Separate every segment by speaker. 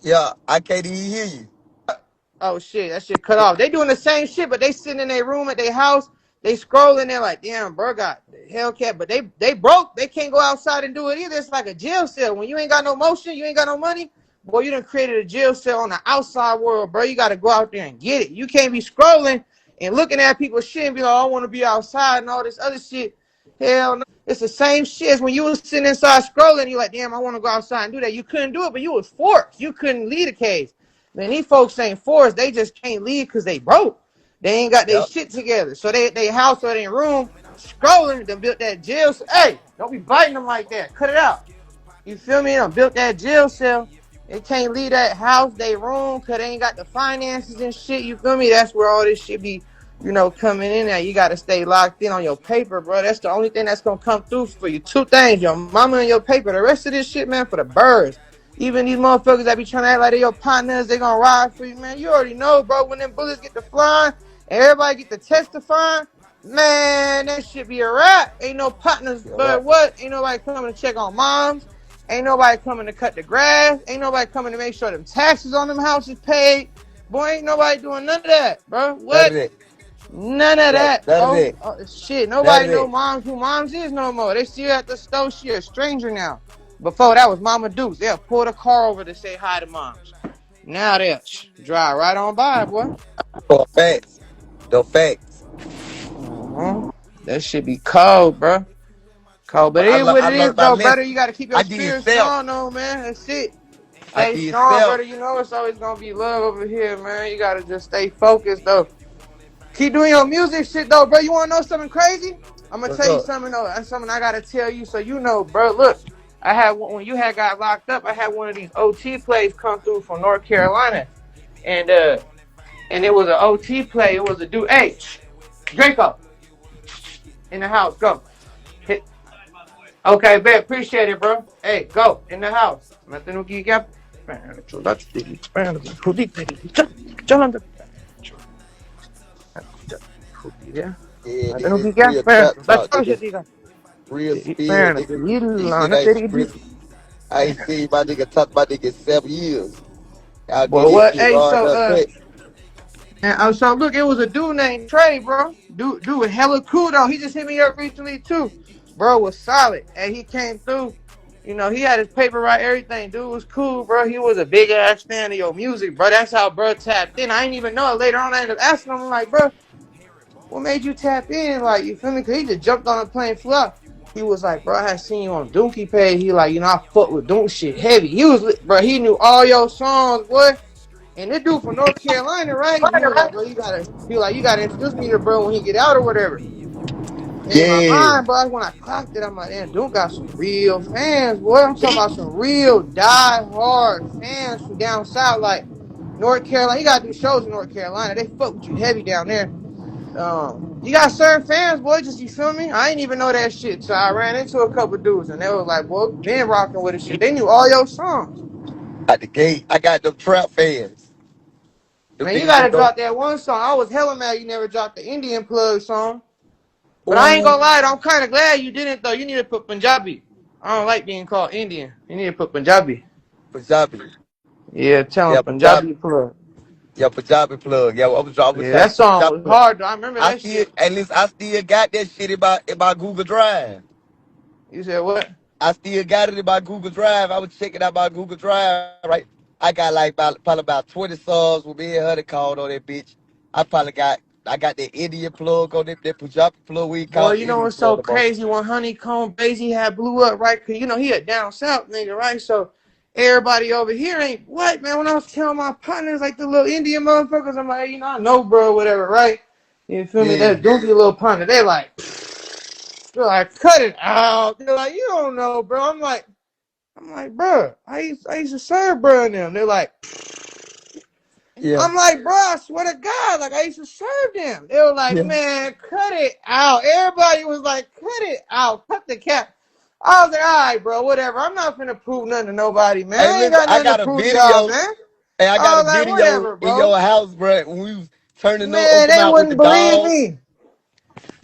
Speaker 1: Yeah, I can't even hear you.
Speaker 2: Oh shit, that shit cut off. They doing the same shit, but they sitting in their room at their house. They scrolling there like, damn, bro got the Hellcat, but they broke. They can't go outside and do it either. It's like a jail cell. When you ain't got no motion, you ain't got no money. Boy, you done created a jail cell on the outside world, bro. You got to go out there and get it. You can't be scrolling and looking at people's shit and be like, oh, I want to be outside and all this other shit. Hell no. It's the same shit as when you was sitting inside scrolling. You like, damn, I want to go outside and do that. You couldn't do it, but you was forced. You couldn't leave the cage. Man, these folks ain't forced. They just can't leave because they broke. They ain't got their
Speaker 1: Yep.
Speaker 2: shit together. So they house or their room scrolling. They built that jail. Hey, don't be biting them like that. Cut it out. You feel me? They built that jail cell. They can't leave that house, they room, because they ain't got the finances and shit. You feel me? That's where all this shit be, coming in at. You got to stay locked in on your paper, bro. That's the only thing that's going to come through for you. Two things, your mama and your paper. The rest of this shit, man, for the birds. Even these motherfuckers that be trying to act like they your partners, they going to ride for you, man. You already know, bro. When them bullets get to flying and everybody get to testifying, man, that shit be a wrap. Ain't no partners,
Speaker 1: You're
Speaker 2: but
Speaker 1: right.
Speaker 2: what? Ain't nobody coming to check on moms. Ain't nobody coming to cut the grass. Ain't nobody coming to make sure them taxes on them houses paid. Boy, ain't nobody doing none of that, bro.
Speaker 1: None of
Speaker 2: What?
Speaker 1: that.
Speaker 2: None of
Speaker 1: Yeah,
Speaker 2: that,
Speaker 1: none of
Speaker 2: bro.
Speaker 1: that.
Speaker 2: Shit,
Speaker 1: None of
Speaker 2: nobody know
Speaker 1: that.
Speaker 2: moms who moms is no more. They see her at the store, she a stranger now. Before that was Mama Dukes. They'll pull the car over to say hi to moms. Now they'll drive right on by, boy.
Speaker 1: For facts. The facts.
Speaker 2: Uh-huh. That shit be cold, bro. Cold. But
Speaker 1: But
Speaker 2: it is what
Speaker 1: I
Speaker 2: it is,
Speaker 1: learned my
Speaker 2: though, brother.
Speaker 1: lesson.
Speaker 2: You got to keep your
Speaker 1: I did
Speaker 2: spirit
Speaker 1: self.
Speaker 2: strong, though, man. That's it.
Speaker 1: I
Speaker 2: Stay
Speaker 1: did
Speaker 2: strong,
Speaker 1: self.
Speaker 2: brother. You know it's always gonna be love over here, man. You gotta just stay focused, though. Keep doing your music shit, though, bro. You wanna know something crazy? I'm gonna
Speaker 1: What's
Speaker 2: tell you
Speaker 1: up?
Speaker 2: something, though. That's something I gotta tell you, so you know, bro. Look, I had when you had got locked up. I had one of these OT plays come through from North Carolina, and it was an OT play. It was a dude. Hey, Draco, in the house, go. Hit. Okay, bet. Appreciate it, bro. Hey, go in the house. Doonki
Speaker 1: Yeah, this real trap talk, nigga. Real spill, nigga. These nigga ain't real. I ain't seen my nigga talk my nigga in 7 years. Y'all get
Speaker 2: Boy,
Speaker 1: this
Speaker 2: what?
Speaker 1: shit
Speaker 2: Hey,
Speaker 1: hard up quick.
Speaker 2: so look, it was a dude named Trey, bro. Dude was hella cool though. He just hit me up recently too. Bro was solid, and he came through. He had his paper right, everything. Dude was cool, bro. He was a big ass fan of your music, bro. That's how bro tapped in. I didn't even know it. Later on, I ended up asking him, like, bro, what made you tap in? Like, you feel me? Cause he just jumped on a plane, flew up. He was like, bro, I had seen you on Doonki page. He like, I fuck with Doonk shit heavy. He was, bro. He knew all your songs, boy. And this dude from North Carolina, right? He was like, bro, you gotta introduce me to bro when he get out or whatever. And in my
Speaker 1: Yeah.
Speaker 2: mind, bro, when I clocked it, I'm like, damn, dude got some real fans, boy. I'm talking about some real die-hard fans from down south, like North Carolina. You gotta do shows in North Carolina. They fuck with you heavy down there. You got certain fans, boy. Just you feel me? I ain't even know that shit. So I ran into a couple dudes, and they was like, boy, been rocking with this shit. They knew all your songs.
Speaker 1: At the gate, I got them trap fans. Them
Speaker 2: Man, you
Speaker 1: niggas who
Speaker 2: gotta
Speaker 1: know.
Speaker 2: drop that one song. I was hella mad you never dropped the Indian plug song. But I ain't
Speaker 1: Ooh,
Speaker 2: gonna lie, I'm kind of glad you didn't though. You need to put Punjabi. I don't like being called Indian. You need to put Punjabi.
Speaker 1: Punjabi.
Speaker 2: Yeah, tell him
Speaker 1: Yeah, Punjabi.
Speaker 2: Punjabi plug.
Speaker 1: Yeah, Punjabi plug. Yeah, I'm
Speaker 2: Yeah,
Speaker 1: trying to
Speaker 2: that
Speaker 1: put
Speaker 2: song
Speaker 1: Punjabi
Speaker 2: was
Speaker 1: plug.
Speaker 2: hard though. I remember
Speaker 1: I
Speaker 2: that
Speaker 1: still,
Speaker 2: shit.
Speaker 1: at least I still got that shit in my Google Drive.
Speaker 2: You said what?
Speaker 1: I still got it in my Google Drive. I was checking out my Google Drive, right? I got like probably about 20 songs with me and Honey called on that bitch. I got that Indian plug on that Punjabi plug we
Speaker 2: Boy,
Speaker 1: call
Speaker 2: you know
Speaker 1: Indian
Speaker 2: what's so
Speaker 1: plug about.
Speaker 2: crazy when Honeycomb Basie had blew up, right? Cause he a down south nigga, right? So everybody over here ain't what, man. When I was telling my partners like the little Indian motherfuckers, I'm like, I know, bro, whatever, right? You feel me?
Speaker 1: Yeah,
Speaker 2: That Doonki little partner, they're like, cut it out. They're like, you don't know, bro. I'm like, bro, I used to serve bro and them. They're like,
Speaker 1: yeah,
Speaker 2: I'm like, bro, I swear to God, like I used to serve them. They were like,
Speaker 1: yeah.
Speaker 2: man, cut it out. Everybody was like, cut it out, cut the cap. I was like, all right, bro, whatever. I'm not finna prove nothing to nobody, man.
Speaker 1: Hey,
Speaker 2: I ain't
Speaker 1: listen,
Speaker 2: got
Speaker 1: I
Speaker 2: nothing to
Speaker 1: got a
Speaker 2: prove to y'all,
Speaker 1: video.
Speaker 2: man.
Speaker 1: Hey, I got
Speaker 2: I
Speaker 1: a
Speaker 2: was like,
Speaker 1: video
Speaker 2: whatever,
Speaker 1: in
Speaker 2: bro.
Speaker 1: your house, bro, when we was turning the
Speaker 2: Man,
Speaker 1: open
Speaker 2: they
Speaker 1: out with the
Speaker 2: wouldn't believe
Speaker 1: dog.
Speaker 2: me.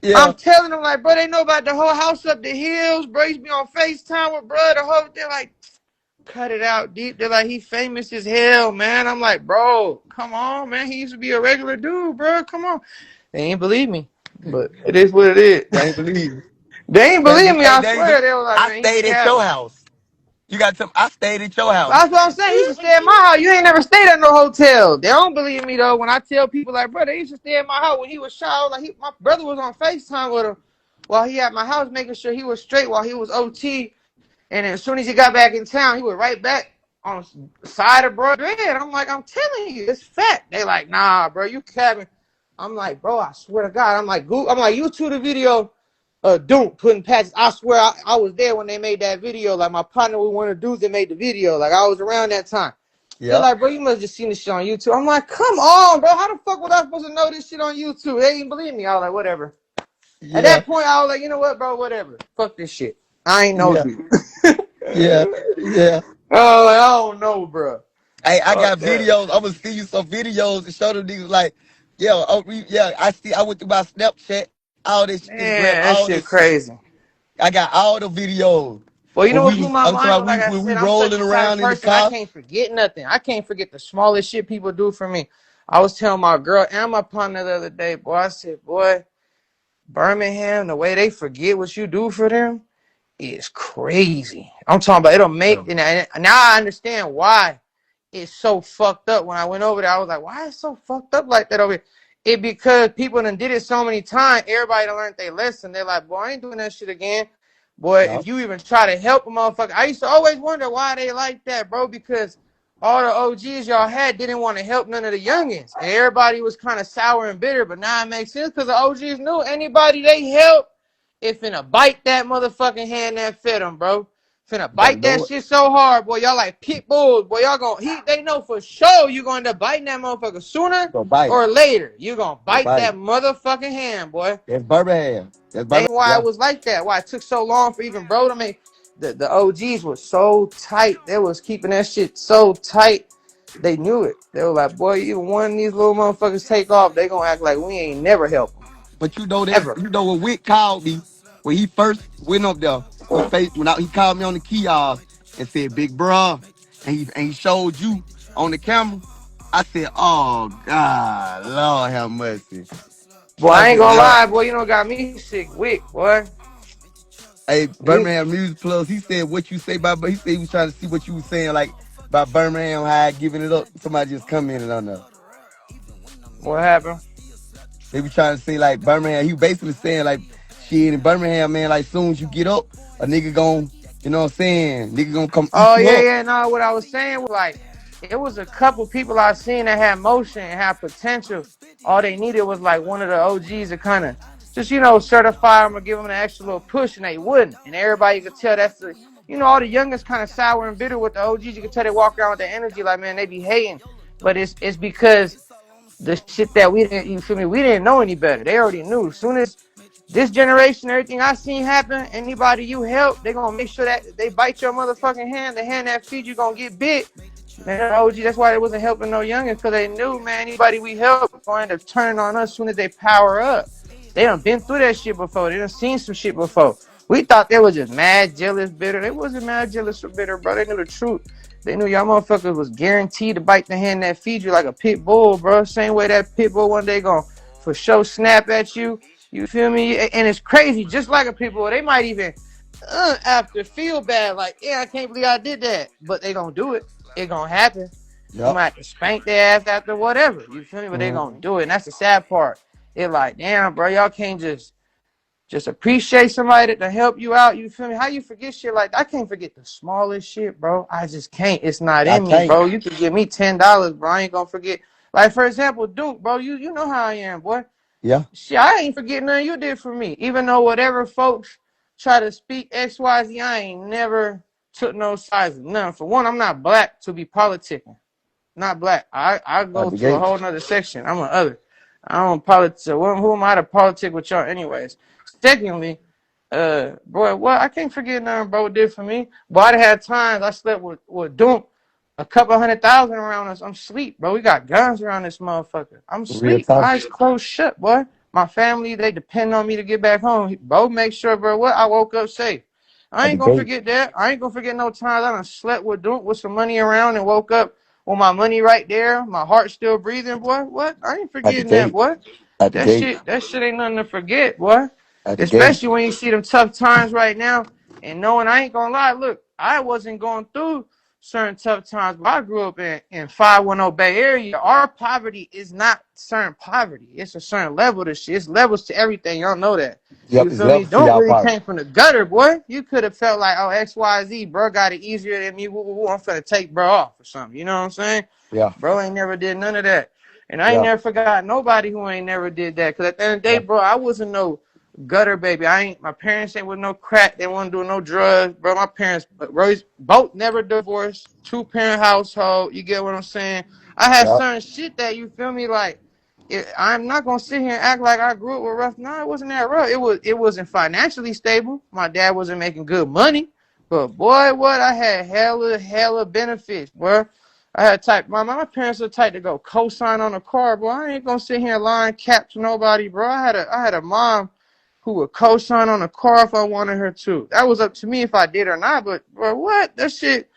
Speaker 1: Yeah,
Speaker 2: I'm telling them, like, bro, they know about the whole house up the hills, bro. Used to be on FaceTime with bro, the whole thing, like, cut it out deep. They're like, he famous as hell, man. I'm like, bro, come on, man. He used to be a regular dude, bro. Come on. They ain't believe me, but it is what it is.
Speaker 1: They ain't believe me.
Speaker 2: They ain't
Speaker 1: They,
Speaker 2: believe me.
Speaker 1: hey,
Speaker 2: I
Speaker 1: they ain't
Speaker 2: swear. They were like,
Speaker 1: I
Speaker 2: man, he
Speaker 1: stayed at your
Speaker 2: capping.
Speaker 1: house. You got to. I stayed at your house.
Speaker 2: That's what I'm saying. You used to stay at my house. You ain't never stayed at no hotel. They don't believe me though. When I tell people like, bro, they used to stay at my house when he was shot. Like, my brother was on FaceTime with him while he at my house, making sure he was straight while he was OT. And then as soon as he got back in town, he was right back on the side of Broadway. And I'm like, I'm telling you, it's fat. They like, nah, bro, you capping. I'm like, bro, I swear to God. I'm like, YouTube the video. Doonk putting patches. I swear I was there when they made that video. Like my partner was one of the dudes that made the video. Like I was around that time. They're
Speaker 1: Yep.
Speaker 2: like, bro, you must have just seen this shit on YouTube. I'm like, come on, bro. How the fuck was I supposed to know this shit on YouTube? They didn't believe me. I was like, whatever. At
Speaker 1: Yeah.
Speaker 2: that point, I was like, you know what, bro, whatever. Fuck this shit. I ain't know
Speaker 1: Yeah.
Speaker 2: you.
Speaker 1: Yeah. Yeah.
Speaker 2: Oh, like, I don't know, bro.
Speaker 1: Hey, I
Speaker 2: Fuck
Speaker 1: got
Speaker 2: that.
Speaker 1: videos. I'm gonna see you some videos and show them niggas like, yo, yeah. I went through my Snapchat, all this Instagram,
Speaker 2: Man, that
Speaker 1: all
Speaker 2: shit
Speaker 1: this shit.
Speaker 2: crazy.
Speaker 1: I got all the videos
Speaker 2: Well, you
Speaker 1: when
Speaker 2: know
Speaker 1: we
Speaker 2: what blew
Speaker 1: was.
Speaker 2: my
Speaker 1: I'm
Speaker 2: mind?
Speaker 1: talking
Speaker 2: But like I
Speaker 1: when we
Speaker 2: said, I'm such
Speaker 1: rolling
Speaker 2: a type of
Speaker 1: around in the
Speaker 2: person. I
Speaker 1: car.
Speaker 2: can't forget nothing. I can't forget the smallest shit people do for me. I was telling my girl and my partner the other day, boy, I said, boy, Birmingham, the way they forget what you do for them is crazy. I'm talking about it'll make, and now I understand why it's so fucked up. When I went over there, I was like, why is it so fucked up like that over here? It because people done did it so many times, everybody done learned their lesson. They're like, boy, I ain't doing that shit again. Boy,
Speaker 1: Yeah.
Speaker 2: if you even try to help a motherfucker, I used to always wonder why they like that, bro, because all the OGs y'all had didn't want to help none of the youngins. And everybody was kind of sour and bitter, but now it makes sense because the OGs knew anybody they help, it finna bite that motherfucking hand that fed them, bro. Finna
Speaker 1: You better
Speaker 2: bite that
Speaker 1: know it.
Speaker 2: shit so hard, boy. Y'all like pit bulls, boy. Y'all gonna they know for sure you gonna end up biting that motherfucker sooner
Speaker 1: Go bite.
Speaker 2: or later. You gonna
Speaker 1: Go
Speaker 2: bite
Speaker 1: bite.
Speaker 2: that motherfucking hand, boy.
Speaker 1: That's Birmingham. That's
Speaker 2: They
Speaker 1: Birmingham.
Speaker 2: why it
Speaker 1: Yeah.
Speaker 2: was like that. Why it took so long for even bro to make the OGs was so tight. They was keeping that shit so tight. They knew it. They were like, boy, even one of these little motherfuckers take off, they gonna act like we ain't never help them.
Speaker 1: But you know that's
Speaker 2: Ever.
Speaker 1: you know when Wick called me when he first went up there on face he called me on the kiosk and said, "Big bruh," and he showed you on the camera. I said, "Oh God, Lord have mercy."
Speaker 2: Boy,
Speaker 1: I
Speaker 2: I ain't
Speaker 1: said,
Speaker 2: gonna
Speaker 1: "Lord."
Speaker 2: lie, boy, you know got me sick wick, boy.
Speaker 1: Hey,
Speaker 2: He
Speaker 1: Birmingham Music Plus. He said what you say about. He said he was trying to see what you was saying like about Birmingham High giving it up. Somebody just commented on that.
Speaker 2: what happened?
Speaker 1: They be trying to say like Birmingham. He basically saying like shit in Birmingham, man. Like soon as you get up, a nigga gon' you know what I'm saying? Nigga gonna come eat
Speaker 2: Oh
Speaker 1: you
Speaker 2: yeah,
Speaker 1: up.
Speaker 2: yeah. No, what I was saying was like it was a couple people I seen that had motion and had potential. All they needed was like one of the OGs to kind of just certify them or give them an extra little push, and they wouldn't. And everybody could tell that's the all the youngest kind of sour and bitter with the OGs. You could tell they walk around with the energy like man they be hating, but it's because the shit that we didn't you feel me we didn't know any better. They already knew. As soon as this generation, everything I seen happen, anybody you help, they gonna make sure that they bite your motherfucking hand. The hand that feeds you gonna get bit. Man, OG, that's why they wasn't helping no youngins, because they knew, man, anybody we help going to turn on us as soon as they power up. They done been through that shit before. They done seen some shit before. We thought they was just mad, jealous, bitter. They wasn't mad, jealous, or bitter, bro. They knew the truth. They knew y'all motherfuckers was guaranteed to bite the hand that feeds you like a pit bull, bro. Same way that pit bull one day gonna for sure snap at you. You feel me? And it's crazy, just like a pit bull. They might even after feel bad, like, yeah, I can't believe I did that. But they gonna do it. It gonna happen. You
Speaker 1: Yep.
Speaker 2: might have to spank their ass after whatever. You feel me? But they gonna
Speaker 1: Mm-hmm.
Speaker 2: do it. And that's the sad part. It like, damn, bro, y'all can't just appreciate somebody to help you out. You feel me? How you forget shit like that? I can't forget the smallest shit, bro. I just can't. It's not
Speaker 1: I
Speaker 2: in me,
Speaker 1: can't.
Speaker 2: bro. You could give me $10, bro. I ain't gonna forget. Like for example, Duke, bro. You know how I am, boy.
Speaker 1: Yeah.
Speaker 2: Shit, I ain't forgetting nothing you did for me. Even though whatever folks try to speak XYZ, I ain't never took no sides of none. For one, I'm not black to be politicking. Not black. I
Speaker 1: Out
Speaker 2: go
Speaker 1: the
Speaker 2: to a
Speaker 1: gate.
Speaker 2: whole nother section. I'm an other. I don't politic. Who am I to politic with y'all, anyways? Secondly, boy, what I can't forget nothing bro did for me. Boy, I had times I slept with Doom, a couple 100,000 around us. I'm sleep, bro. We got guns around this motherfucker. I'm
Speaker 1: Real
Speaker 2: sleep.
Speaker 1: talk.
Speaker 2: Eyes closed shut, boy. My family, they depend on me to get back home. Bro, make sure, bro, what I woke up safe. I
Speaker 1: At the
Speaker 2: ain't gonna
Speaker 1: gate.
Speaker 2: forget that. I ain't gonna forget no times I done slept with Doonk with some money around and woke up with my money right there, my heart still breathing, boy. What? I ain't
Speaker 1: At the
Speaker 2: forgetting that,
Speaker 1: gate.
Speaker 2: boy.
Speaker 1: At the gate.
Speaker 2: That shit ain't nothing to forget, boy.
Speaker 1: At the gate.
Speaker 2: Especially when you see them tough times right now and knowing I ain't gonna lie, look, I wasn't going through certain tough times, but I grew up in 510 Bay Area. Our poverty is not certain poverty. It's a certain level to shit. It's levels to everything. Y'all know that.
Speaker 1: Yep,
Speaker 2: You
Speaker 1: it's
Speaker 2: feel me?
Speaker 1: level to
Speaker 2: Don't
Speaker 1: y'all
Speaker 2: really
Speaker 1: poverty.
Speaker 2: came from the gutter, boy. You could have felt like, oh, XYZ, bro, got it easier than me. Woo, woo, woo. I'm finna take bro off or something. You know what I'm saying?
Speaker 1: Yeah.
Speaker 2: Bro ain't never did none of that. And I ain't
Speaker 1: Yeah.
Speaker 2: never forgot nobody who ain't never did that. Cause at the end of the day,
Speaker 1: Yeah.
Speaker 2: bro, I wasn't no gutter baby. My parents ain't with no crack. They wasn't doing no drugs. Bro, my parents both never divorced. 2-parent household. You get what I'm saying? I had
Speaker 1: Yeah.
Speaker 2: certain shit that you feel me like I'm not gonna sit here and act like I grew up with rough. No, it wasn't that rough. It wasn't financially stable. My dad wasn't making good money. But boy, what I had hella benefits, bro. I had type my parents were the type to go co-sign on a car, bro. I ain't gonna sit here and line cap to nobody, bro. I had a mom who would co-sign on a car if I wanted her to. That was up to me if I did or not. But bro, what? That shit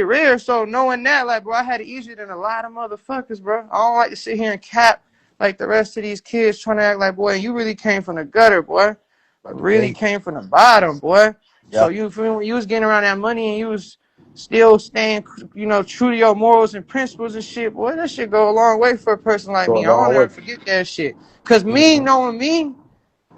Speaker 2: rare. So knowing that, like, bro, I had it easier than a lot of motherfuckers, bro. I don't like to sit here and cap like the rest of these kids trying to act like, boy, you really came from the gutter, boy.
Speaker 1: At the
Speaker 2: Really
Speaker 1: gate.
Speaker 2: came from the bottom, boy. So
Speaker 1: Yeah.
Speaker 2: you feel me? When you was getting around that money and you was still staying, true to your morals and principles and shit, boy, that shit go a long way for a person like
Speaker 1: Go a
Speaker 2: me. I don't
Speaker 1: long way.
Speaker 2: ever forget that shit. Cause
Speaker 1: Mm-hmm.
Speaker 2: me,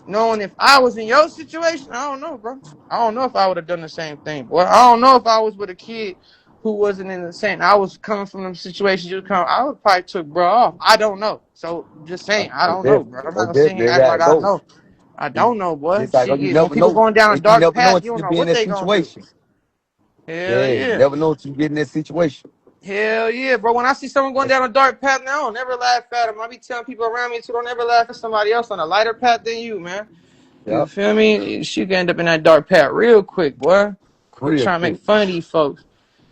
Speaker 2: knowing if I was in your situation, I don't know, bro. I don't know if I would have done the same thing, boy. I don't know if I was with a kid who wasn't in the same. I was coming from them situations you come. I would probably took bro off. I don't know. So just saying, I
Speaker 1: That's
Speaker 2: don't know,
Speaker 1: it.
Speaker 2: bro. I'm not
Speaker 1: That's
Speaker 2: gonna sit
Speaker 1: it.
Speaker 2: here and
Speaker 1: They
Speaker 2: act
Speaker 1: gotta
Speaker 2: like I
Speaker 1: go.
Speaker 2: know. I
Speaker 1: You-
Speaker 2: don't know, boy.
Speaker 1: It's like, oh,
Speaker 2: Shit,
Speaker 1: you
Speaker 2: you know,
Speaker 1: never
Speaker 2: people
Speaker 1: know.
Speaker 2: going down a
Speaker 1: You
Speaker 2: dark
Speaker 1: never know
Speaker 2: path. You
Speaker 1: until
Speaker 2: don't
Speaker 1: you
Speaker 2: know
Speaker 1: be in
Speaker 2: what
Speaker 1: that
Speaker 2: they gonna do.
Speaker 1: situation.
Speaker 2: Hell
Speaker 1: Yeah, you
Speaker 2: yeah.
Speaker 1: never know until you get in that situation.
Speaker 2: Hell yeah, bro. When I see someone going
Speaker 1: That's,
Speaker 2: down a dark path now, I don't never laugh at them. I be telling people around me too, don't ever laugh at somebody else on a lighter path than you, man. You
Speaker 1: yep.
Speaker 2: feel me? She can end up in that dark path real quick, boy. Quit
Speaker 1: Real
Speaker 2: trying to make
Speaker 1: quick.
Speaker 2: fun of these folks.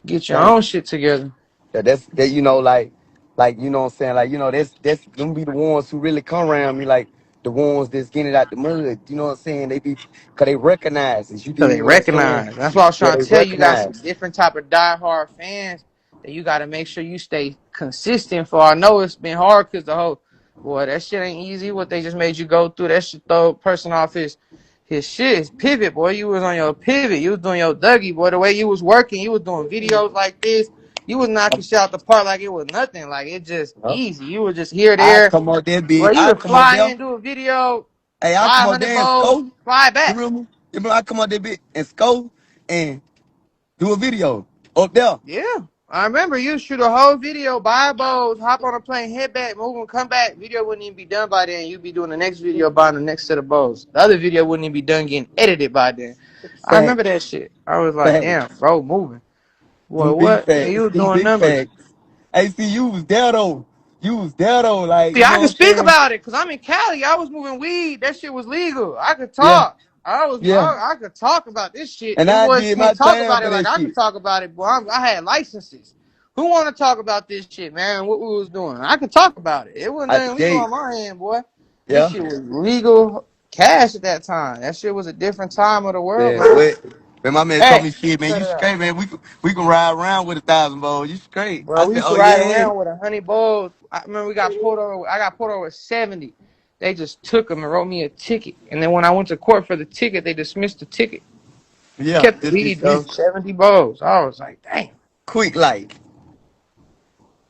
Speaker 2: Get your
Speaker 1: Thanks.
Speaker 2: own shit together.
Speaker 1: Yeah, that's that. Like you know what I'm saying. Like that's them be the ones who really come around me. Like the ones that's getting it out the mud. You know what I'm saying? They be cause they recognize it. You
Speaker 2: So
Speaker 1: dig
Speaker 2: they
Speaker 1: what I'm saying?
Speaker 2: recognize. That's why I was
Speaker 1: Yeah,
Speaker 2: trying
Speaker 1: they
Speaker 2: to tell you, you got some
Speaker 1: recognize.
Speaker 2: different type of diehard fans that you got to make sure you stay consistent for. I know it's been hard because the whole, boy, that shit ain't easy. What they just made you go through, that shit throw a person off his shit, his pivot, boy. You was on your pivot. You was doing your Dougie, boy. The way you was working, you was doing videos like this. You was knocking shit out the park like it was nothing. Like it just
Speaker 1: Huh?
Speaker 2: easy. You were just here,
Speaker 1: I
Speaker 2: there.
Speaker 1: come out there,
Speaker 2: Bro,
Speaker 1: big.
Speaker 2: you
Speaker 1: I
Speaker 2: would
Speaker 1: come out
Speaker 2: fly
Speaker 1: there.
Speaker 2: in, do a video,
Speaker 1: Hey, I
Speaker 2: buy
Speaker 1: come out
Speaker 2: 100
Speaker 1: there and
Speaker 2: bowls,
Speaker 1: score.
Speaker 2: fly
Speaker 1: You
Speaker 2: back.
Speaker 1: remember? You remember I come out there, big, and score and do a video up there.
Speaker 2: Yeah. I remember you shoot a whole video, buy bows, hop on a plane, head back, move and come back. Video wouldn't even be done by then. You'd be doing the next video, buying the next set of bows. The other video wouldn't even be done getting edited by then. I remember
Speaker 1: Facts.
Speaker 2: that shit. I was like,
Speaker 1: Facts.
Speaker 2: damn, bro, moving. Boy,
Speaker 1: Them big
Speaker 2: what?
Speaker 1: facts.
Speaker 2: You was
Speaker 1: Them
Speaker 2: doing
Speaker 1: big
Speaker 2: numbers.
Speaker 1: facts. Hey, see, you was there though. You was there though. Like,
Speaker 2: See,
Speaker 1: you
Speaker 2: I
Speaker 1: know
Speaker 2: can
Speaker 1: what I'm
Speaker 2: speak
Speaker 1: saying?
Speaker 2: about it because I'm in Cali. I was moving weed. That shit was legal. I could
Speaker 1: Yeah.
Speaker 2: talk.
Speaker 1: Yeah.
Speaker 2: I could talk about this shit.
Speaker 1: And
Speaker 2: Them
Speaker 1: I
Speaker 2: boys
Speaker 1: did my
Speaker 2: can't talk
Speaker 1: time
Speaker 2: about
Speaker 1: for
Speaker 2: it like
Speaker 1: that
Speaker 2: I could
Speaker 1: shit.
Speaker 2: talk about it, boy. I had licenses. Who want to talk about this shit, man? What we was doing? I could talk about it. It wasn't
Speaker 1: At the
Speaker 2: nothing legal
Speaker 1: gate.
Speaker 2: on my end, boy. This
Speaker 1: Yeah.
Speaker 2: shit was legal cash at that time. That shit was a different time of the world,
Speaker 1: Yeah.
Speaker 2: man.
Speaker 1: When my man told
Speaker 2: Hey,
Speaker 1: me shit, man,
Speaker 2: cut
Speaker 1: you
Speaker 2: it out.
Speaker 1: straight, man. We can ride around with 1,000 balls. You straight. I
Speaker 2: Bro, we
Speaker 1: said,
Speaker 2: used to
Speaker 1: oh
Speaker 2: ride
Speaker 1: yeah.
Speaker 2: around with 100 bulls. I remember we got pulled over. I got pulled over with 70. They just took them and wrote me a ticket. And then when I went to court for the ticket, they dismissed the ticket.
Speaker 1: Yeah.
Speaker 2: Kept the
Speaker 1: Just
Speaker 2: weed though,
Speaker 1: dismiss.
Speaker 2: 70 bulls. I was like, damn.
Speaker 1: Quick like.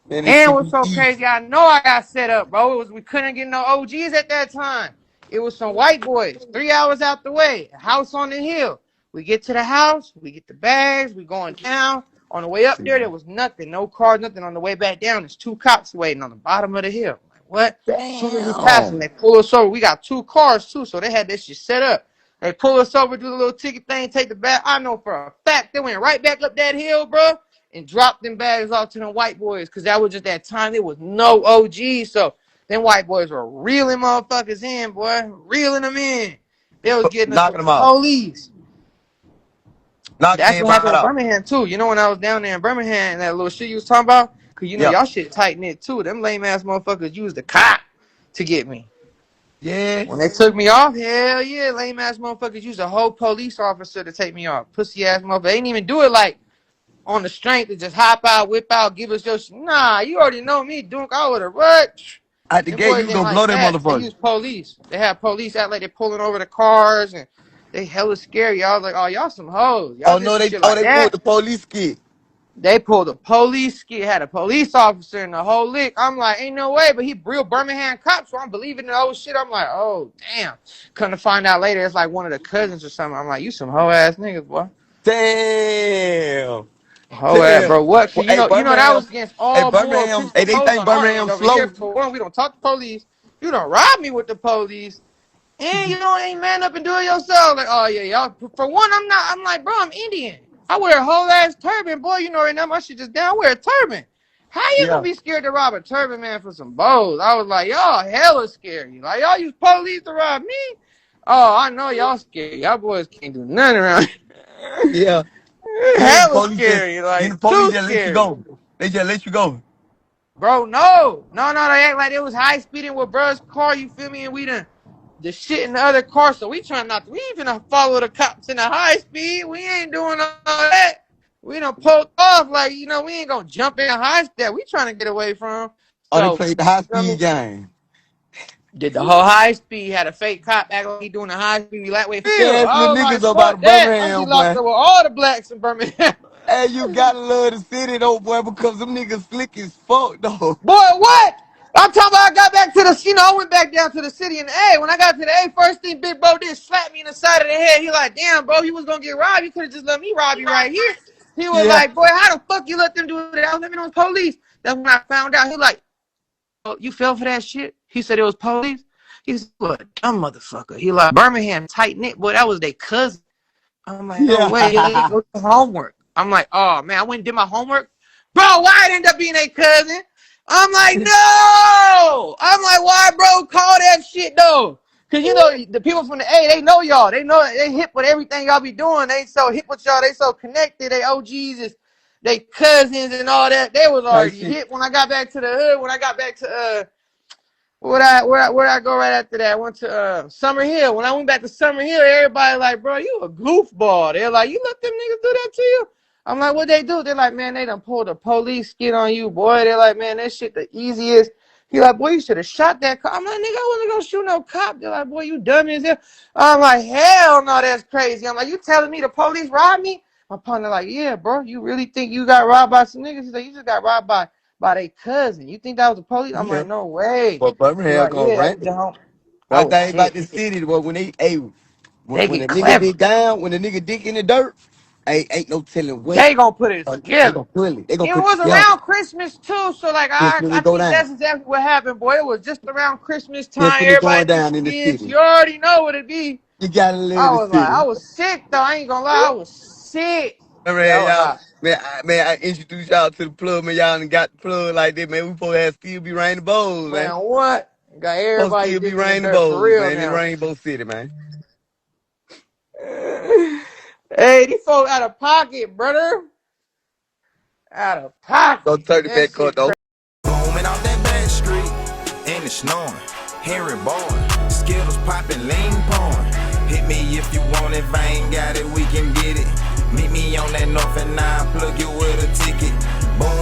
Speaker 1: Man, this
Speaker 2: And
Speaker 1: shit
Speaker 2: what's
Speaker 1: be
Speaker 2: so
Speaker 1: easy.
Speaker 2: crazy, I know I got set up, bro. It was we couldn't get no OGs at that time. It was some white boys, 3 hours out the way, a house on the hill. We get to the house, we get the bags, we going down. On the way up there was nothing, no cars, nothing. On the way back down, there's two cops waiting on the bottom of the hill. I'm like, what? As soon as we pass them,
Speaker 1: Damn.
Speaker 2: they pull us over. We got two cars too, so they had this shit set up. They pull us over, do the little ticket thing, take the bag. I know for a fact they went right back up that hill, bro, and dropped them bags off to them white boys because that was just that time. There was no OG. So them white boys were reeling motherfuckers in, boy. Reeling them in. They was getting us from
Speaker 1: Knocking
Speaker 2: the
Speaker 1: them out.
Speaker 2: police.
Speaker 1: Knocking
Speaker 2: That's what
Speaker 1: everybody
Speaker 2: happened in
Speaker 1: out.
Speaker 2: Birmingham, too. You know, when I was down there in Birmingham, that little shit you was talking about? Because,
Speaker 1: Yeah.
Speaker 2: y'all shit tight knit, too. Them lame ass motherfuckers used the cop to get me.
Speaker 1: Yeah.
Speaker 2: When they took me off, hell yeah, lame ass motherfuckers used a whole police officer to take me off. Pussy ass motherfucker. They didn't even do it like on the strength to just hop out, whip out, give us your nah, you already know me, Dunk. I would have what?
Speaker 1: At the
Speaker 2: Them
Speaker 1: gate,
Speaker 2: boys
Speaker 1: you
Speaker 2: didn't
Speaker 1: gonna
Speaker 2: like
Speaker 1: blow that
Speaker 2: that. They
Speaker 1: motherfucker.
Speaker 2: used police. They had police act like they pulling over the cars and they hella scary. I was like, oh, y'all some hoes. Y'all
Speaker 1: Oh
Speaker 2: did
Speaker 1: no,
Speaker 2: some
Speaker 1: they
Speaker 2: shit like
Speaker 1: they pulled
Speaker 2: that.
Speaker 1: the police kit.
Speaker 2: They pulled a police skit, had a police officer in the whole lick. I'm like, ain't no way, but he real Birmingham cop, so I'm believing the old shit. I'm like, oh damn. Couldn't find out later it's like one of the cousins or something. I'm like, you some hoe ass niggas, boy.
Speaker 1: Damn.
Speaker 2: Hoe ass,
Speaker 1: Damn.
Speaker 2: bro. What?
Speaker 1: Well,
Speaker 2: Cause
Speaker 1: hey,
Speaker 2: you know that
Speaker 1: Birmingham.
Speaker 2: was against
Speaker 1: Hey,
Speaker 2: all moral
Speaker 1: Birmingham. Hey,
Speaker 2: principles
Speaker 1: they think
Speaker 2: on our
Speaker 1: Birmingham
Speaker 2: end over here.
Speaker 1: slow.
Speaker 2: For one, we don't talk to police. You don't rob me with the police. And you don't ain't man up and do it yourself. Like, oh yeah, y'all. For one, I'm not. I'm like, bro, I'm Indian. I wear a whole ass turban, boy. You know right now my shit just down. I wear a turban. How you gonna
Speaker 1: Yeah.
Speaker 2: be scared to rob a turban man for some bows? I was like, y'all hella scary. Like y'all use police to rob me. Oh, I know y'all scary. Y'all boys can't do nothing around here.
Speaker 1: Yeah. Then the
Speaker 2: Hella
Speaker 1: police just
Speaker 2: scary,
Speaker 1: then the
Speaker 2: like
Speaker 1: police
Speaker 2: too
Speaker 1: just let you
Speaker 2: scary.
Speaker 1: go. They just let you go.
Speaker 2: Bro, no, they act like it was high speeding with bruh's car, you feel me? And we done the shit in the other car, so we trying not to, we even follow the cops in the high speed. We ain't doing all that. We done pulled off, like, you know, we ain't gonna jump in high step. We trying to get away from.
Speaker 1: Oh, they
Speaker 2: So,
Speaker 1: played the high
Speaker 2: you know what I
Speaker 1: speed
Speaker 2: mean?
Speaker 1: game.
Speaker 2: Did the whole high speed, had a fake cop act like he doing the high speed, we like, wait, Phil.
Speaker 1: Yeah, the
Speaker 2: I was
Speaker 1: niggas
Speaker 2: like,
Speaker 1: about
Speaker 2: fuck that. I'm be
Speaker 1: Birmingham,
Speaker 2: locked
Speaker 1: boy.
Speaker 2: up with all the blacks in Birmingham.
Speaker 1: Hey, you gotta love the city though, boy, because them niggas slick as fuck though.
Speaker 2: Boy, what? I'm talking about I got back to the, I went back down to the city in the A. When I got to the A, first thing Big Bro did slap me in the side of the head. He like, damn, bro, you was going to get robbed. You could have just let me rob you right here. He was
Speaker 1: Yeah.
Speaker 2: like, boy, how the fuck you let them do that? I was let me know it was police. That's when I found out. He was like, oh, you fell for that shit? He said it was police. He said, what a dumb motherfucker. He like, Birmingham, tight knit. Boy, that was their cousin. I'm like, no way. He like, go do homework. I'm like, oh, man, I went and did my homework. Bro, why it end up being a cousin? I'm like, no. I'm like, why, bro? Call that shit, though. Because, you know, the people from the A, they know y'all. They know, they hip with everything y'all be doing. They so hip with y'all. They so connected. They OGs, is, they cousins and all that. They was
Speaker 1: Type
Speaker 2: already
Speaker 1: shit.
Speaker 2: hip when I got back to the hood. When I got back to, where I go right after that? I went to Summer Hill. When I went back to Summer Hill, everybody like, bro, you a goofball. They're like, you let them niggas do that to you? I'm like, what they do? They're like, man, they done pulled a police skit on you, boy. They're like, man, that shit the easiest. He like, boy, you should have shot that cop. I'm like, nigga, I wasn't gonna shoot no cop. They're like, boy, you dumb as hell. I'm like, hell no, that's crazy. I'm like, you telling me the police robbed me? My partner like, yeah, bro, you really think you got robbed by some niggas? He's like, you just got robbed by their cousin. You think that was the police? I'm
Speaker 1: Yeah.
Speaker 2: like, no way.
Speaker 1: But
Speaker 2: He
Speaker 1: Birmingham
Speaker 2: like,
Speaker 1: gonna
Speaker 2: yeah, I
Speaker 1: run
Speaker 2: was
Speaker 1: it.
Speaker 2: at home. I
Speaker 1: One
Speaker 2: was
Speaker 1: thing about
Speaker 2: sick.
Speaker 1: the city, boy, when they hey
Speaker 2: They
Speaker 1: when
Speaker 2: get
Speaker 1: the nigga
Speaker 2: clever.
Speaker 1: dig down, when the nigga dig in the dirt, ain't no telling what
Speaker 2: They gonna put it
Speaker 1: they
Speaker 2: together.
Speaker 1: gonna pull it. They gonna
Speaker 2: It
Speaker 1: put it
Speaker 2: was
Speaker 1: together.
Speaker 2: around Christmas too, so like
Speaker 1: Just
Speaker 2: I
Speaker 1: when
Speaker 2: I
Speaker 1: it go
Speaker 2: think
Speaker 1: down.
Speaker 2: that's exactly what happened, boy. It was just around Christmas
Speaker 1: Just
Speaker 2: time.
Speaker 1: when it
Speaker 2: Everybody
Speaker 1: going
Speaker 2: in the
Speaker 1: down in the
Speaker 2: skits.
Speaker 1: city.
Speaker 2: You already know what it be.
Speaker 1: You gotta live
Speaker 2: I
Speaker 1: the
Speaker 2: was like, I
Speaker 1: city.
Speaker 2: was sick though. I ain't gonna lie, I was sick. Yeah, I
Speaker 1: Man,
Speaker 2: was
Speaker 1: y'all,
Speaker 2: hot.
Speaker 1: man, I introduced y'all to the plug, man. Y'all done got the plug like that, man. We supposed to have still be raining bowls, man.
Speaker 2: Man, what? Got
Speaker 1: Supposed to
Speaker 2: everybody
Speaker 1: still be
Speaker 2: digging the
Speaker 1: raining
Speaker 2: dirt for
Speaker 1: bowls,
Speaker 2: real
Speaker 1: man, in
Speaker 2: now.
Speaker 1: Rainbow City, man.
Speaker 2: Hey, these folks out of pocket, brother. Out of
Speaker 1: Go
Speaker 2: pocket.
Speaker 1: turn it
Speaker 2: That
Speaker 1: back up,
Speaker 2: shit
Speaker 1: though.
Speaker 2: crazy.
Speaker 3: Booming off that back street, and it's snowing. Henry boy, Skittles popping, lean pouring. Hit me if you want it, if I ain't got it, we can get it. Meet me on that north and 9, plug you with a ticket. Boom.